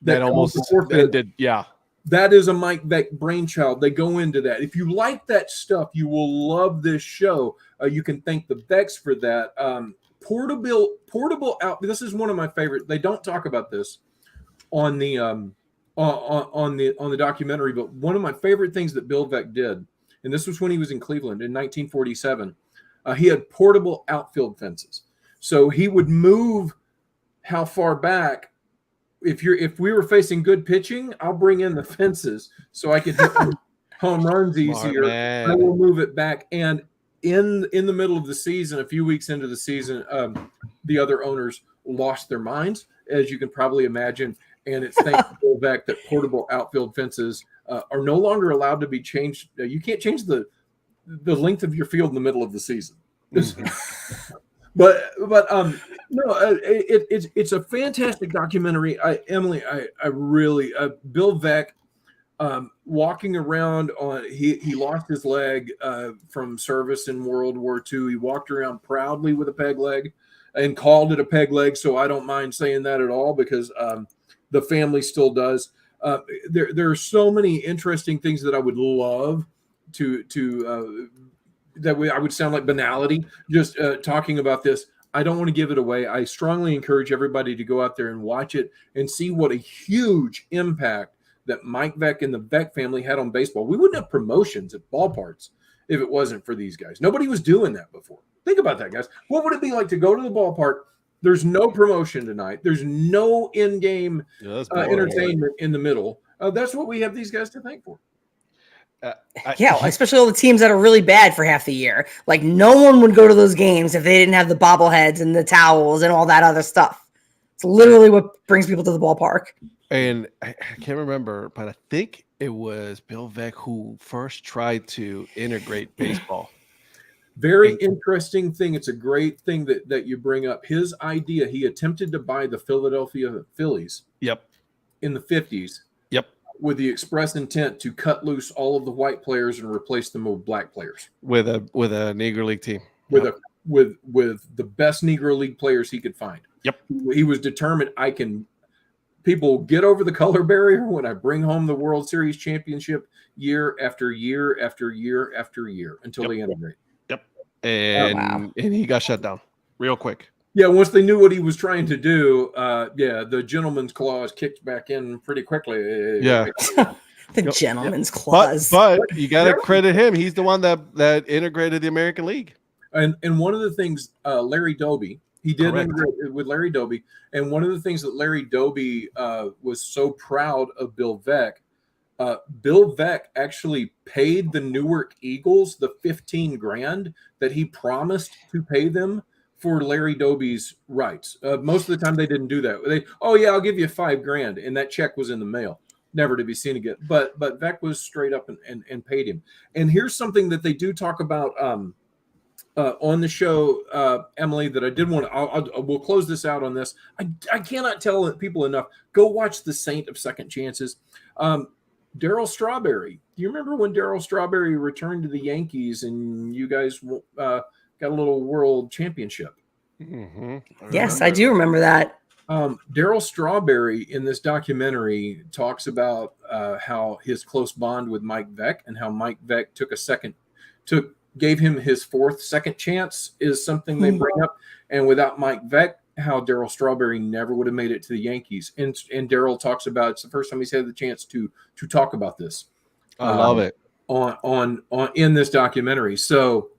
that almost ended. Yeah.
That is a Mike Beck brainchild. They go into that. If you like that stuff, you will love this show. You can thank the Becks for that. Portable out. This is one of my favorite. They don't talk about this on the on the documentary, but one of my favorite things that Bill Veeck did, and this was when he was in Cleveland in 1947. He had portable outfield fences, so he would move how far back. If we were facing good pitching, I'll bring in the fences so I can hit home runs easier. I will move it back. And in the middle of the season, a few weeks into the season, the other owners lost their minds, as you can probably imagine. And it's thanks to Bill Veeck that portable outfield fences are no longer allowed to be changed. You can't change the length of your field in the middle of the season. Mm-hmm. But it's a fantastic documentary. Emily, I really Bill Veeck walking around on he lost his leg from service in World War II. He walked around proudly with a peg leg and called it a peg leg. So I don't mind saying that at all, because the family still does. There are so many interesting things that I would love to I would sound like banality just talking about this. I don't want to give it away. I strongly encourage everybody to go out there and watch it and see what a huge impact that Mike Veeck and the Veeck family had on baseball. We wouldn't have promotions at ballparks if it wasn't for these guys. Nobody was doing that before. Think about that, guys. What would it be like to go to the ballpark? There's no promotion tonight. There's no in-game entertainment in the middle. That's what we have these guys to thank for.
Especially all the teams that are really bad for half the year. Like, no one would go to those games if they didn't have the bobbleheads and the towels and all that other stuff. It's literally what brings people to the ballpark.
And I can't remember, but I think it was Bill Veeck who first tried to integrate baseball.
Very interesting thing. It's a great thing that you bring up. His idea, he attempted to buy the Philadelphia Phillies.
Yep. In
the 50s.
Yep.
With the express intent to cut loose all of the white players and replace them with black players.
With a Negro League team.
With the best Negro League players he could find.
Yep.
He was determined, people get over the color barrier when I bring home the World Series championship year after year after year after year until they integrate.
Yep. And he got shut down real quick.
Yeah, once they knew what he was trying to do, the gentleman's clause kicked back in pretty quickly.
Yeah.
The gentleman's clause.
But you got to credit him. He's the one that integrated the American League.
And one of the things, Larry Doby, he did integrate with Larry Doby. And one of the things that Larry Doby was so proud of Bill Veeck, Bill Veeck actually paid the Newark Eagles the $15,000 that he promised to pay them for Larry Doby's rights. Most of the time they didn't do that. I'll give you $5,000, and that check was in the mail, never to be seen again. But Veeck was straight up and paid him. And here's something that they do talk about on the show, Emily, that I did want to. We'll close this out on this. I cannot tell people enough. Go watch The Saint of Second Chances. Darryl Strawberry. Do you remember when Darryl Strawberry returned to the Yankees and you guys got a little world championship?
Yes, I do remember that.
Darryl Strawberry in this documentary talks about how his close bond with Mike Veeck and how Mike Veeck gave him his fourth second chance is something they bring up. And without Mike Veeck, how Darryl Strawberry never would have made it to the Yankees. And Darryl talks about it's the first time he's had the chance to talk about this.
I love it
on in this documentary. So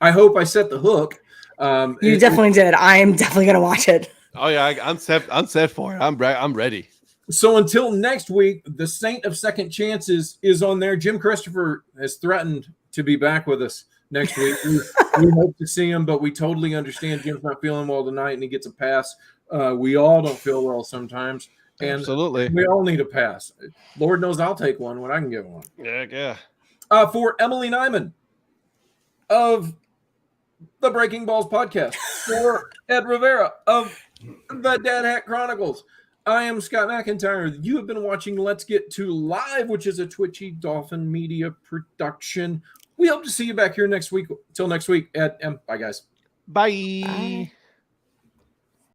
I hope I set the hook.
You definitely did. I am definitely going to watch it.
Oh yeah, I'm set for it. I'm ready.
So until next week, the Saint of Second Chances is on there. Jim Christopher has threatened to be back with us next week. We hope to see him, but we totally understand Jim's not feeling well tonight and he gets a pass. We all don't feel well sometimes. And
Absolutely.
we all need a pass. Lord knows I'll take one when I can get one.
Yeah.
For Emily Nyman of the Breaking Balls podcast, for Ed Rivera of the Dad Hat Chronicles, I am Scott McIntyre. You have been watching Let's Get to Live, which is a Twitchy Dolphin Media production. We hope to see you back here next week. Till next week. Bye, guys.
Bye.